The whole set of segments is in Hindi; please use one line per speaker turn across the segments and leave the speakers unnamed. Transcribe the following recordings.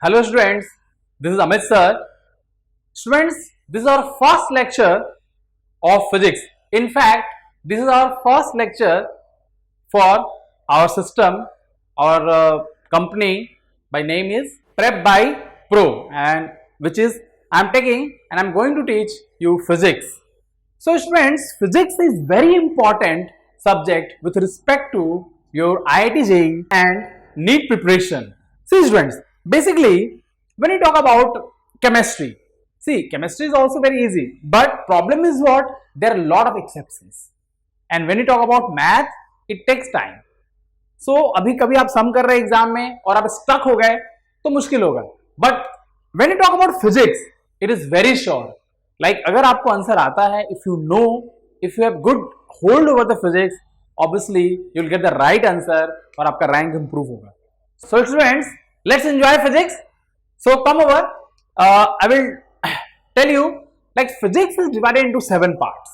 Hello students, this is Amit sir. Students, this is our first lecture of physics. In fact, this is our first lecture for our system. Our company by name is Prep by Pro, and which is I am taking and I am going to teach you physics. So students, physics is very important subject with respect to your IIT JEE and NEET preparation. See students, basically when you talk about chemistry, see chemistry is also very easy, but problem is what? There are a lot of exceptions. And when you talk about math, it takes time. So अभी कभी आप सम कर रहे हैं एग्जाम में और आप स्टक हो गए तो मुश्किल होगा. But when you talk about physics, it is very sure. Like अगर आपको आंसर आता है, if you know, if you have good hold over the physics, obviously you will get the right answer और आपका rank improve होगा. So students, let's enjoy physics. So come over. I will tell you like physics is divided into 7 parts.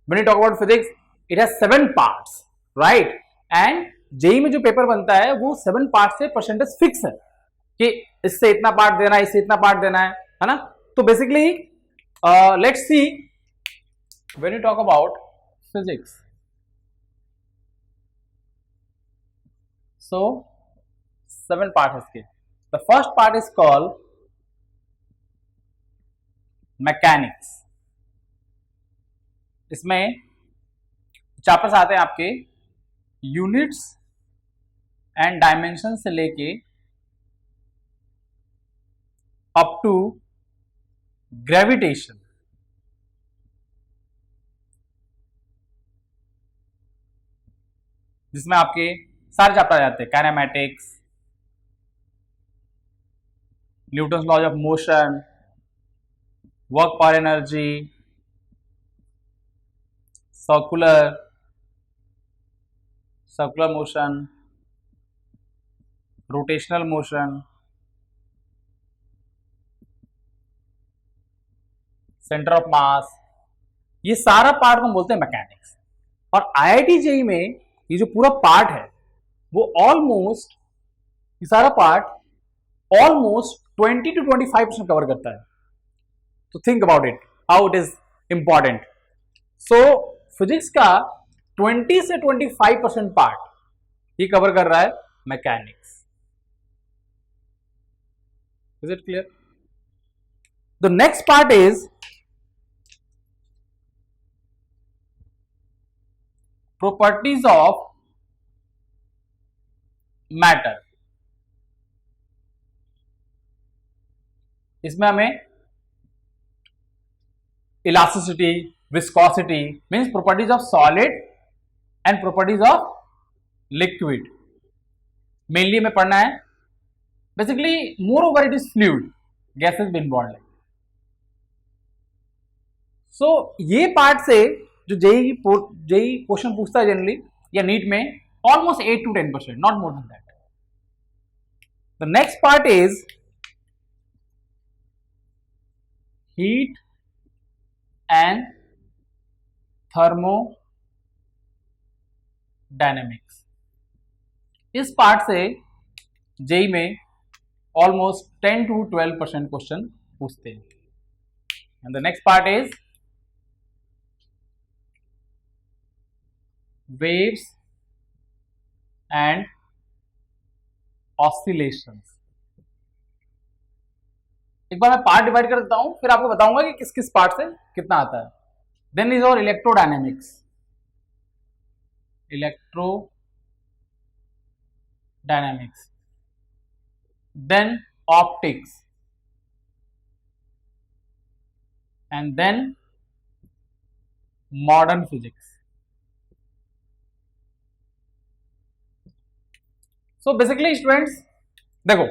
When you talk about physics, it has 7 parts, right? And JEE में जो पेपर बनता है वो 7 पार्ट से परसेंटेज फिक्स है कि इससे इतना पार्ट देना है, इससे इतना पार्ट देना है ना. तो basically let's see when you talk about physics. So 7 part है इसके. The first part is called mechanics. इसमें चैप्टर्स आते हैं आपके यूनिट्स एंड डायमेंशन से लेके अप टू ग्रेविटेशन. जिसमें आपके सारे चैप्टर आ जाते हैं. Kinematics, Newton's laws of motion, work पर energy, circular motion, rotational motion, centre of mass. ये सारा पार्ट हम बोलते हैं मैकेनिक्स. और आईआईटी जेईई में ये जो पूरा पार्ट है वो ऑलमोस्ट, ये सारा पार्ट ऑलमोस्ट 20 to 25% कवर करता है. तो think about it, how it is important. So physics का 20 से 25% पार्ट ये कवर कर रहा है mechanics. Is it clear? The next part is properties of matter. इसमें हमें elasticity, viscosity means properties of solid and properties of liquid mainly हमें पढ़ना है. Basically moreover it is fluid, gases been involved. So ये पार्ट से जो जेईई क्वेश्चन पूछता है जनरली या नीट में, almost 8 to 10%, not more than that. The next part is heat and thermodynamics. इस पार्ट से जेईई में ऑलमोस्ट 10 to 12% क्वेश्चन पूछते हैं. And the next part is waves and oscillations. एक बार मैं पार्ट डिवाइड कर देता हूं, फिर आपको बताऊंगा कि किस किस पार्ट से कितना आता है. देन इज और electrodynamics. then optics, and then modern physics. So basically students देखो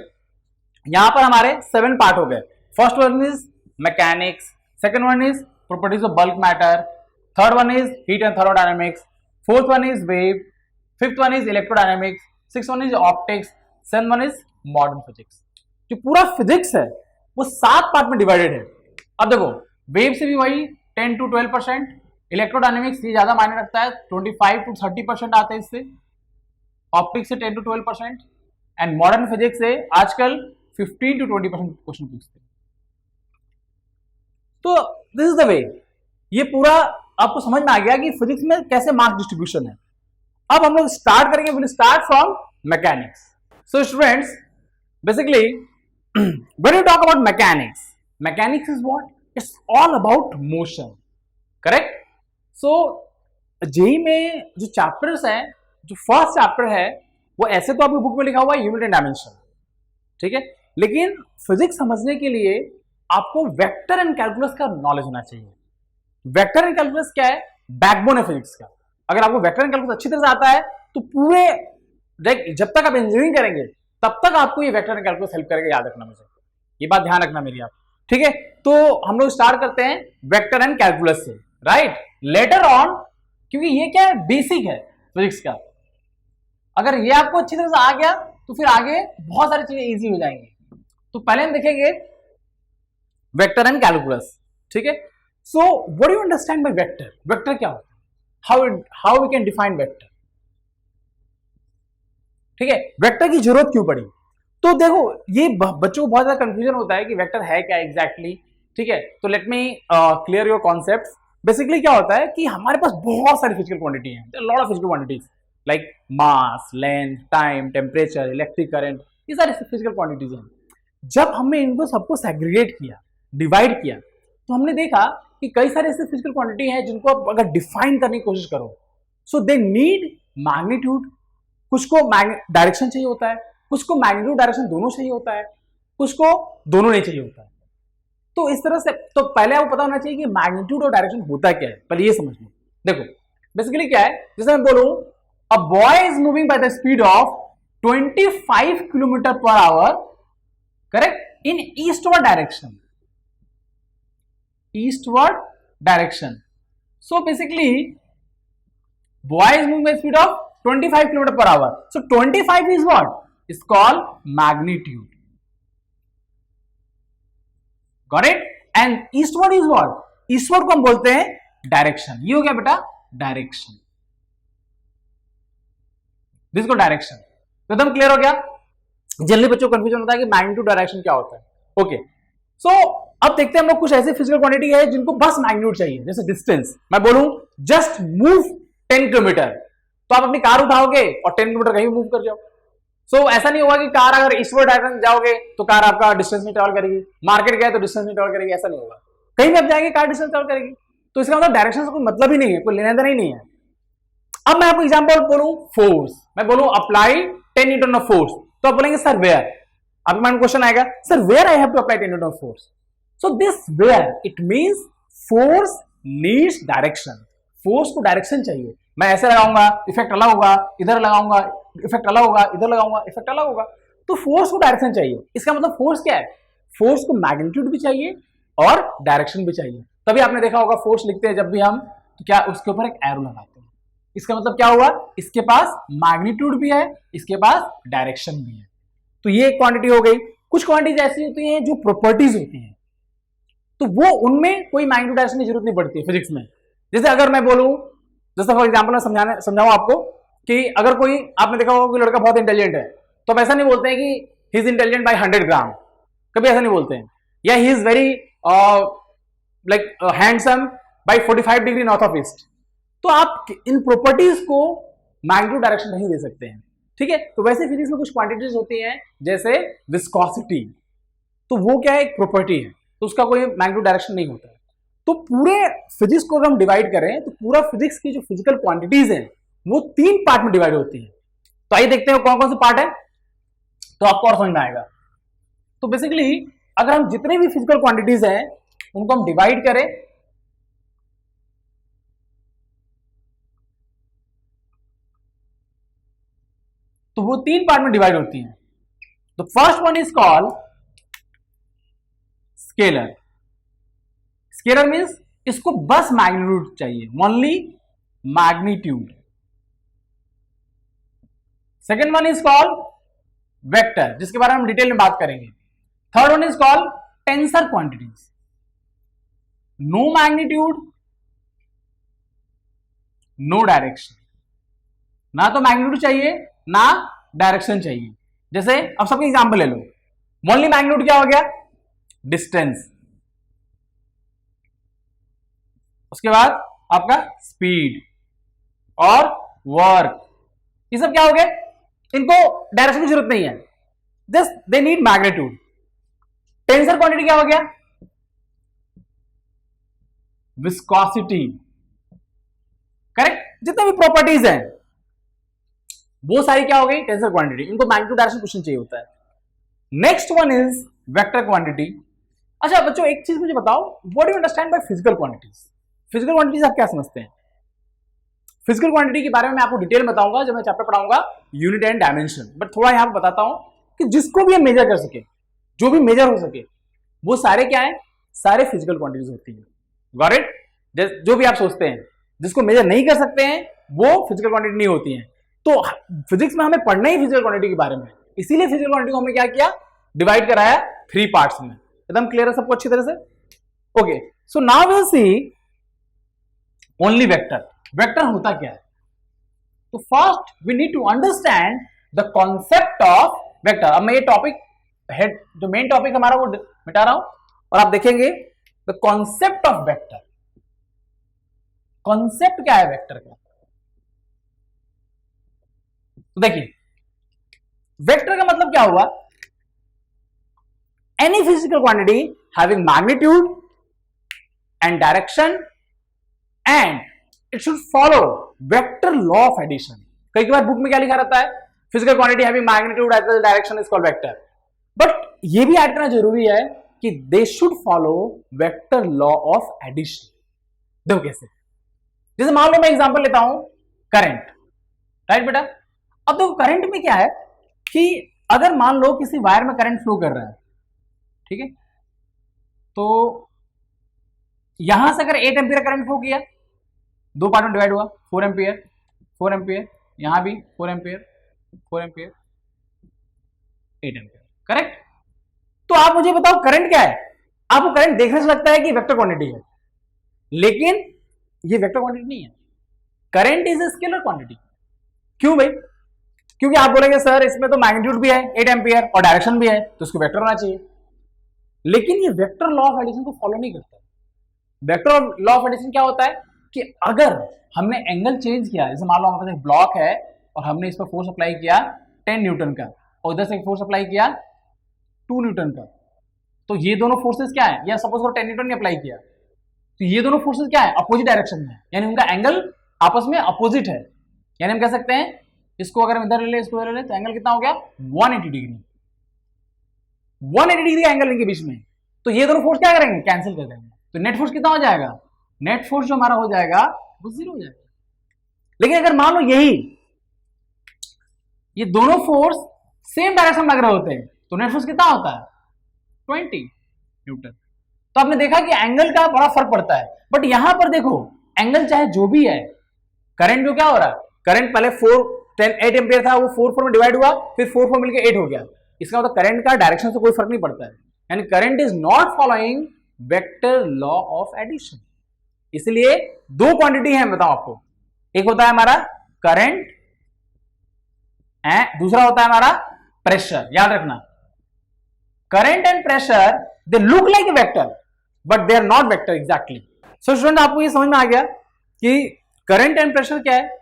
यहां पर हमारे 7 पार्ट हो गए. First one is mechanics, second one is properties of bulk matter, third one is heat and thermodynamics, fourth one is wave, fifth one is electrodynamics, sixth one is optics, seventh one is modern physics. जो पूरा फिजिक्स है वो 7 पार्ट में डिवाइडेड है. अब देखो वेव से भी वही 10 to 12%, इलेक्ट्रोडायनेमिक्स ये ज्यादा मायने रखता है, 25 to 30% आते हैं इससे, ऑप्टिक्स से 10 to 12% एंड मॉडर्न फिजिक्स से आजकल 15 to 20% क्वेश्चन पूछते हैं। तो दिस इज द वे, ये पूरा आपको समझ में आ गया कि फिजिक्स में कैसे मार्क्स डिस्ट्रीब्यूशन है। अब हम लोग स्टार्ट करेंगे, will start from mechanics. So students, basically when you talk about mechanics, mechanics is what? It's all about motion, correct? So JEE में जो चैप्टर्स हैं, जो फर्स्ट चैप्टर है वो ऐसे तो आपकी बुक में लिखा हुआ है यूनिट एंड डायमेंशन, ठीक है, लेकिन फिजिक्स समझने के लिए आपको वेक्टर एंड कैलकुलस का नॉलेज होना चाहिए। वेक्टर एंड कैलकुलस क्या है? बैकबोन है फिजिक्स का। अगर आपको वेक्टर एंड कैलकुलस अच्छी तरह से आता है तो पूरे जब तक आप इंजीनियरिंग करेंगे तब तक आपको ये वेक्टर एंड कैलकुलस हेल्प करेगा। याद रखना मुझे, ये बात ध्यान रखना मेरी आप, ठीक है? तो हम लोग स्टार्ट करते हैं वेक्टर एंड कैलकुलस से, राइट? लेटर ऑन, क्योंकि ये क्या है, बेसिक है फिजिक्स का। अगर ये आपको अच्छी तरह से आ गया तो फिर आगे बहुत सारी चीजें इजी हो जाएंगी। तो पहले हम देखेंगे वेक्टर एंड कैलकुलस, ठीक है? So what do you understand by vector? Vector क्या होता है? How we can define vector, ठीक है? वेक्टर की जरूरत क्यों पड़ी? तो देखो, ये बच्चों को बहुत ज्यादा कंफ्यूजन होता है कि वेक्टर है क्या एग्जैक्टली, ठीक है? तो let me clear your concept. Basically क्या होता है कि हमारे पास बहुत सारी फिजिकल क्वांटिटी है, lot of physical quantities like mass, length, time, temperature, electric current, ये सारी फिजिकल क्वांटिटीज हैं। जब हमने इनको सबको सेग्रीगेट किया, डिवाइड किया, तो हमने देखा कि कई सारे ऐसे फिजिकल क्वांटिटी हैं जिनको आप अगर डिफाइन करने की कोशिश करो, सो दे नीड मैग्नीट्यूड। कुछ को डायरेक्शन चाहिए होता है, कुछ को मैग्नीट्यूड डायरेक्शन दोनों चाहिए होता है, कुछ को दोनों नहीं चाहिए होता है। तो इस तरह से तो पहले आपको पता होना चाहिए कि मैग्नीट्यूड और डायरेक्शन होता क्या है, पहले ये समझ लो। देखो बेसिकली क्या है, जैसे मैं बोलूं a boy is moving by the speed of 25 kilometre per hour, correct, in eastward direction, eastward direction. So basically boy is moving by speed of 25 km per hour. So 25 is what? Is called magnitude. Got it? And eastward is what? Eastward को हम बोलते हैं डायरेक्शन। ये हो गया बेटा डायरेक्शन, जिसको डायरेक्शन। तो एकदम क्लियर हो गया। जनरली बच्चों को कंफ्यूजन होता है कि मैग्नीट्यूड डायरेक्शन क्या होता है। ओके, सो अब देखते हैं हम लोग कुछ ऐसे फिजिकल क्वांटिटी है जिनको बस मैग्नीट्यूड चाहिए। जैसे डिस्टेंस, मैं बोलूं जस्ट मूव 10 किलोमीटर, तो आप अपनी कार उठाओगे और 10 किलोमीटर कहीं मूव कर जाओ। सो ऐसा नहीं होगा कि कार अगर ईस्टवर्ड डायरेक्शन जाओगे तो कार आपका डिस्टेंस नहीं ट्रैवल करेगी, मार्केट गए तो डिस्टेंस नहीं ट्रैवल करेगी, ऐसा नहीं होगा। कहीं भी आप जाएंगे कार डिस्टेंस ट्रैवल करेगी। तो इसका मतलब डायरेक्शन से कोई मतलब ही नहीं है, कोई लेना देना ही नहीं है। अब मैं आपको एग्जांपल बोलूं फोर्स, मैं बोलूं अप्लाई 10 न्यूटन ऑफ फोर्स, तो आप बोलेंगे सर वेयर? आपके माइंड में क्वेश्चन आएगा, sir where I have to apply 10 newton of force? So this where it means force needs direction. Force को डायरेक्शन चाहिए। मैं ऐसे लगाऊंगा इफेक्ट अलग होगा, इधर लगाऊंगा इफेक्ट अलग होगा, इधर लगाऊंगा इफेक्ट अलग होगा। तो फोर्स को डायरेक्शन चाहिए। इसका मतलब फोर्स क्या है? फोर्स को मैग्नीट्यूड भी चाहिए और डायरेक्शन भी चाहिए। तभी आपने देखा होगा फोर्स लिखते हैं जब भी हम, तो क्या उसके ऊपर एक एरो लगाते हैं। इसका मतलब क्या हुआ? इसके पास मैग्नीट्यूड भी है, इसके पास डायरेक्शन भी है। तो ये एक क्वांटिटी हो गई। कुछ क्वांटिटीज ऐसी होती हैं जो प्रॉपर्टीज होती हैं, तो वो उनमें कोई मैग्नीट्यूड डायरेक्शन की जरूरत नहीं पड़ती है फिजिक्स में। जैसे अगर मैं बोलूं, जैसे फॉर एग्जांपल मैं समझाऊं आपको कि अगर कोई, आपने देखा होगा कोई लड़का बहुत इंटेलिजेंट है, तो हम ऐसा नहीं बोलते हैं कि he is intelligent by 100 gram, कभी ऐसा नहीं बोलते हैं। या he is very like handsome by 45 degree north of east. तो आप इन प्रॉपर्टीज को मैग्नीट्यूड डायरेक्शन नहीं दे सकते हैं, ठीक है? तो वैसे फिजिक्स में कुछ क्वांटिटीज होती हैं, जैसे विस्कोसिटी, तो वो क्या है? एक प्रॉपर्टी है, तो उसका कोई मैग्नीट्यूड डायरेक्शन नहीं होता है। तो पूरे फिजिक्स को अगर हम डिवाइड करें तो पूरा फिजिक्स की जो फिजिकल क्वांटिटीज हैं वो 3 पार्ट में डिवाइड होती है। तो आइए देखते हैं कौन कौन से पार्ट है, तो आपको और समझ में आएगा। तो बेसिकली अगर हम जितने भी फिजिकल क्वांटिटीज हैं उनको हम डिवाइड करें, तो वो 3 पार्ट में डिवाइड होती हैं। तो first one is called scalar. Scalar means इसको बस मैग्नीट्यूड चाहिए, only magnitude. Second one is called vector, जिसके बारे में हम डिटेल में बात करेंगे। Third one is called tensor quantities. No magnitude, no direction, ना तो मैग्नीट्यूड चाहिए ना डायरेक्शन चाहिए। जैसे अब सबके एग्जांपल ले लो, मोनली मैग्नीट्यूड क्या हो गया? डिस्टेंस। उसके बाद आपका स्पीड और वर्क, ये सब क्या हो गए? इनको डायरेक्शन की जरूरत नहीं है, just they need magnitude. Tensor quantity क्या हो गया? Viscosity, correct. जितने भी प्रॉपर्टीज हैं वो सारी क्या हो गई? Tensor quantity. इनको मैग्नीट्यूड डायरेक्शन क्वेश्चन चाहिए होता है। Next one is vector quantity. अच्छा बच्चों, एक चीज मुझे बताओ, what do you understand by physical quantities? Physical quantities आप क्या समझते हैं? फिजिकल क्वांटिटी के बारे में मैं आपको डिटेल बताऊंगा जब मैं चैप्टर पढ़ाऊंगा यूनिट एंड डायमेंशन, बट थोड़ा यहां पर बताता हूं कि जिसको भी हम मेजर कर सके, जो भी मेजर हो सके, वो सारे क्या है? सारे फिजिकल क्वांटिटीज होती है। Got it? जो भी आप सोचते हैं जिसको मेजर नहीं कर सकते हैं वो फिजिकल क्वांटिटी नहीं होती है। तो फिजिक्स में हमें पढ़ना ही फिजिकल क्वांटिटी के बारे में, इसीलिए फिजिकल क्वांटिटी को हमने क्या किया? डिवाइड कराया 3 पार्ट्स में। एकदम क्लियर है सबको अच्छी तरह से? Okay, so now will see only vector. Vector होता क्या है? तो first we need to understand the concept of vector. अब मैं ये टॉपिक हेड, जो मेन टॉपिक हमारा वो मिटा रहा हूं और आप देखेंगे the concept of vector. Concept क्या है वेक्टर का? तो देखिए, वेक्टर का मतलब क्या हुआ? Any physical quantity having magnitude and direction and it should follow vector law of addition. कई बार बुक में क्या लिखा रहता है? Physical quantity having magnitude as well as direction is called vector. But ये भी ऐड करना जरूरी है कि they should follow vector law of addition. देखो कैसे, जैसे मान लो मैं एग्जांपल लेता हूं करंट, राइट बेटा? अब देखो करंट में क्या है कि अगर मान लो किसी वायर में करंट फ्लो कर रहा है, ठीक है, तो यहां से अगर 8 एम्पियर करंट फ्लो किया, 2 पार्ट में डिवाइड हुआ, 4 एम्पियर 4 एम्पियर, यहां भी 4 एम्पियर 4 एम्पियर 8 एम्पियर, करेक्ट? तो आप मुझे बताओ करंट क्या है? आपको करंट देखने से लगता है कि वेक्टर क्वांटिटी है, लेकिन ये वेक्टर क्वांटिटी नहीं है। Current is a scalar quantity. क्यों भाई? क्योंकि आप बोलेंगे सर इसमें तो मैग्नीट्यूड भी है 8 एम्पियर और डायरेक्शन भी है, तो इसको वेक्टर होना चाहिए, लेकिन ये वेक्टर लॉ ऑफ एडिशन को फॉलो नहीं करता। वेक्टर लॉ ऑफ एडिशन क्या होता है कि अगर हमने एंगल चेंज किया, जैसे मान लो हमारे पास एक ब्लॉक है और हमने इस पर फोर्स अप्लाई किया 10 न्यूटन का और उधर से फोर्स अप्लाई किया 2 न्यूटन का, तो ये दोनों फोर्सेस क्या है? या सपोज को 10 न्यूटन ने अप्लाई किया, तो ये दोनों फोर्सेस क्या है? अपोजिट डायरेक्शन में, यानी उनका एंगल आपस में अपोजिट है। यानी हम कह सकते हैं इसको अगर हम इधर ले, इसको इधर ले, तो एंगल कितना हो गया? 180 डिग्री। 180 डिग्री का एंगल इनके बीच में, तो ये दोनों फोर्स क्या करेंगे? कैंसिल कर देंगे। तो नेट फोर्स कितना हो जाएगा? नेट फोर्स जो हमारा हो जाएगा वो 0 हो जाएगा। लेकिन अगर मान लो ये दोनों फोर्स सेम डायरेक्शन में लग रहे होते हैं, तो नेट फोर्स कितना होता है? 20 न्यूटन। तो आपने देखा कि एंगल का बड़ा फर्क पड़ता है। बट यहां पर देखो, एंगल चाहे जो भी है, करंट जो क्या हो रहा है? करंट पहले 8 एम्पियर था, वो 4 में डिवाइड हुआ, फिर 4 मिलकर 8 हो गया। इसका मतलब करंट का डायरेक्शन से कोई फर्क नहीं पड़ता है, यानी current is not following vector law of addition. इसलिए 2 क्वांटिटी है, बताओ आपको। एक होता है हमारा करंट, दूसरा होता है हमारा प्रेशर। याद रखना, current and pressure they look like a vector but they are not vector exactly. So student, आपको ये समझ में आ गया कि करंट एंड प्रेशर क्या है?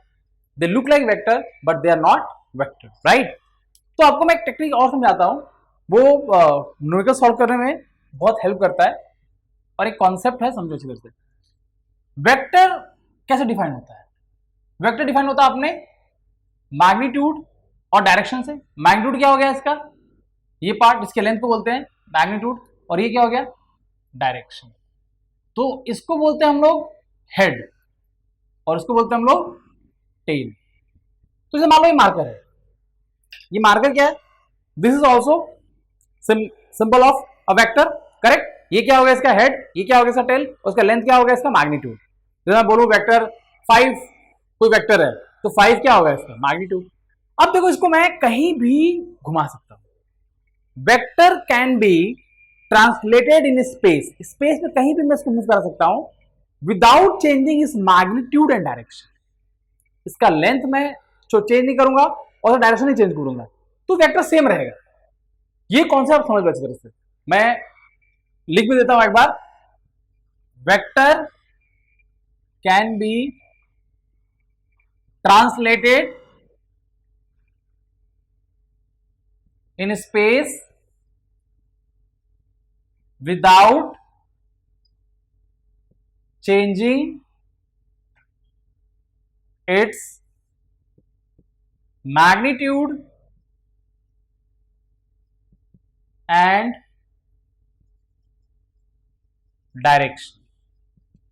They look like vector but they are not vector, right? तो आपको मैं एक टेक्निक और समझाता हूं, वो न्यूमेरिकल सॉल्व करने में बहुत हेल्प करता है, और एक कॉन्सेप्ट है, समझो अच्छी तरह से। वेक्टर कैसे डिफाइन होता है? वेक्टर डिफाइन होता है अपने मैग्नीट्यूड और डायरेक्शन से। मैग्नीट्यूड क्या हो गया इसका? ये पार्ट, इसके लेंथ को बोलते हैं मैग्नीट्यूड, और ये क्या हो गया? डायरेक्शन। तो इसको बोलते हैं हम लोग हेड और इसको बोलते हैं हम लोग टेल। तो जैसे मान लो ये मार्कर है, ये मार्कर क्या है? This is also symbol of a vector, correct? ये क्या होगा? इसका हेड, ये क्या होगा? इसका टेल, और इसका लेंथ क्या होगा? इसका मैग्नीट्यूड। जैसे मैं बोलूं वेक्टर 5, कोई वेक्टर है, तो 5 क्या होगा? इसका मैग्नीट्यूड। अब देखो, इसको मैं कहीं भी घुमा सकता हूं। Vector can be translated in space. Space में कहीं भी मैं इसको मूव कर सकता हूं विदाउट चेंजिंग इस मैग्नीट्यूड एंड डायरेक्शन। इसका लेंथ में चेंज नहीं करूंगा और डायरेक्शन नहीं चेंज करूंगा, तो वेक्टर सेम रहेगा। ये कॉन्सेप्ट समझ लो अच्छी तरह से। मैं लिख भी देता हूं एक बार। Vector can be translated in space without changing its magnitude and direction.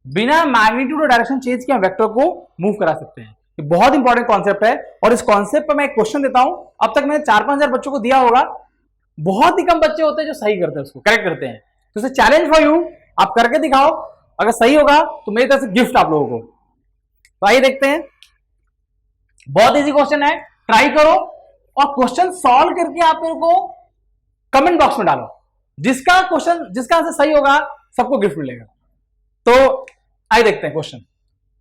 बिना मैग्नीट्यूड और डायरेक्शन चेंज किए हम वेक्टर को मूव करा सकते हैं। ये बहुत इंपॉर्टेंट कॉन्सेप्ट है और इस कॉन्सेप्ट पर मैं एक क्वेश्चन देता हूं। अब तक मैंने 4-5 हजार बच्चों को दिया होगा, बहुत ही कम बच्चे होते हैं जो सही करते हैं, उसको करेक्ट करते हैं। तो इसे चैलेंज फॉर यू, आप करके दिखाओ, अगर सही होगा तो मेरी तरफ से गिफ्ट आप लोगों को। तो आइए देखते हैं, बहुत इजी क्वेश्चन है, ट्राई करो और क्वेश्चन सॉल्व करके आप मेरे को कमेंट बॉक्स में डालो। जिसका आंसर सही होगा सबको गिफ्ट मिलेगा। तो आइए देखते हैं क्वेश्चन,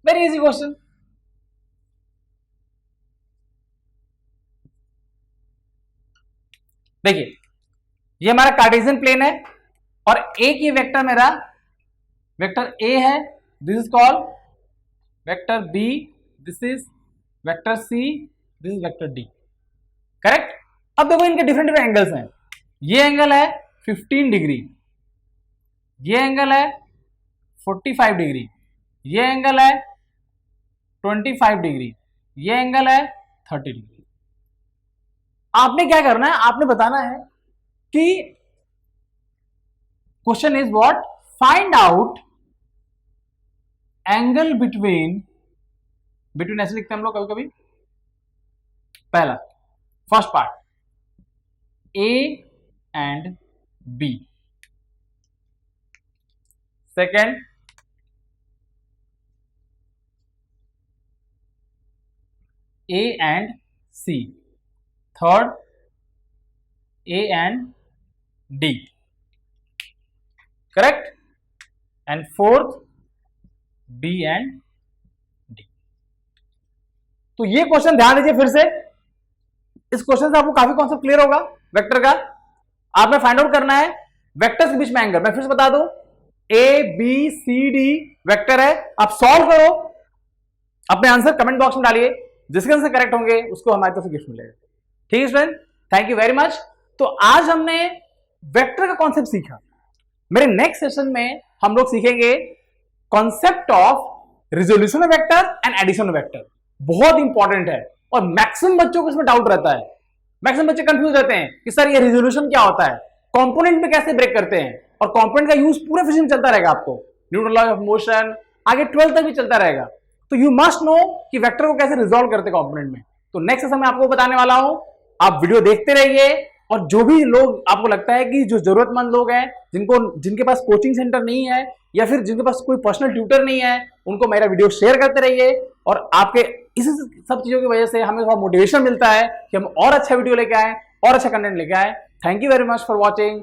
वेरी इजी क्वेश्चन। देखिए ये हमारा कार्टेशियन प्लेन है और एक ही वेक्टर मेरा वेक्टर ए है, this is called vector B, this is vector C, this is vector D, correct. अब देखो इनके डिफरेंट डिफरेंट एंगल्स हैं। ये एंगल है 15 डिग्री, ये एंगल है 45 डिग्री, ये एंगल है 25 डिग्री, ये एंगल है 30 डिग्री। आपने क्या करना है, आपने बताना है कि question is what, find out angle between ऐसे लिखते हैं हम लोग कभी कभी। पहला first part A and B, second A and C, third A and D, correct, and fourth B and D. तो ये क्वेश्चन ध्यान दीजिए फिर से, इस क्वेश्चन से आपको काफी कॉन्सेप्ट क्लियर होगा वेक्टर का। आपने फाइंड आउट करना है वेक्टर्स के बीच में एंगल। मैं फिर से बता दूं, A B C D vector है, आप सॉल्व करो, अपने आंसर कमेंट बॉक्स में डालिए, जिसके आंसर करेक्ट होंगे उसको हमारी तरफ से गिफ्ट मिलेगा। ठीक है student, thank you very much. तो आज हमने वेक्टर का कॉन्सेप्ट सीखा। मेरे नेक्स्ट सेशन में हम लोग सीखेंगे concept of resolution of vector and addition of vector. बहुत इंपॉर्टेंट है और मैक्सिमम बच्चों को इसमें डाउट रहता है। मैक्सिमम बच्चे कंफ्यूज रहते हैं कि सर ये रिजोल्यूशन क्या होता है, कंपोनेंट में कैसे ब्रेक करते हैं, और कंपोनेंट का यूज पूरे फिजिक्स में चलता रहेगा, आपको न्यूटन लॉ ऑफ मोशन आगे 12th तक भी चलता रहेगा। तो यू मस्ट नो कि वेक्टर को कैसे रिजॉल्व करते हैं कंपोनेंट में। तो नेक्स्ट सेशन में आपको बताने वाला हूं, आप वीडियो देखते रहिए। और जो भी लोग आपको लगता है कि जो जरूरतमंद लोग हैं, जिनके पास कोचिंग सेंटर नहीं है या फिर जिनके पास कोई पर्सनल ट्यूटर नहीं है, उनको मेरा वीडियो शेयर करते रहिए। और आपके इस सब चीजों की वजह से हमें थोड़ा मोटिवेशन मिलता है कि हम और अच्छा वीडियो लेके आए और अच्छा कंटेंट लेके आए। Thank you very much for watching.